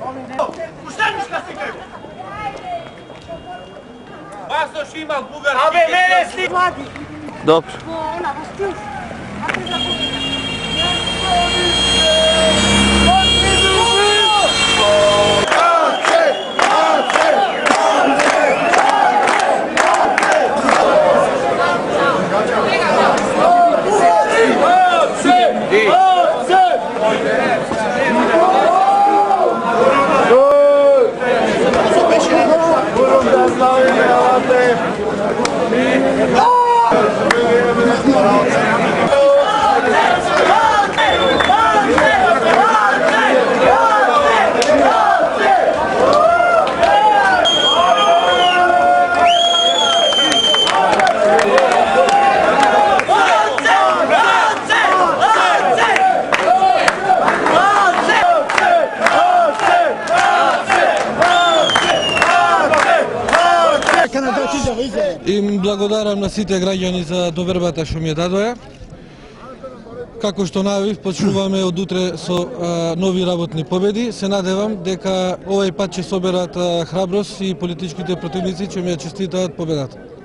Уштернишка си кај! Ваздош имал бугарски... Абе, мене си! Добро. Им благодарам на сите граѓани за довербата што ми ја дадоа. Како што најавив, почнуваме од утре со нови работни победи. Се надевам дека овој пат ќе соберат храброст и политичките противници ќе ми ја честитаат победата.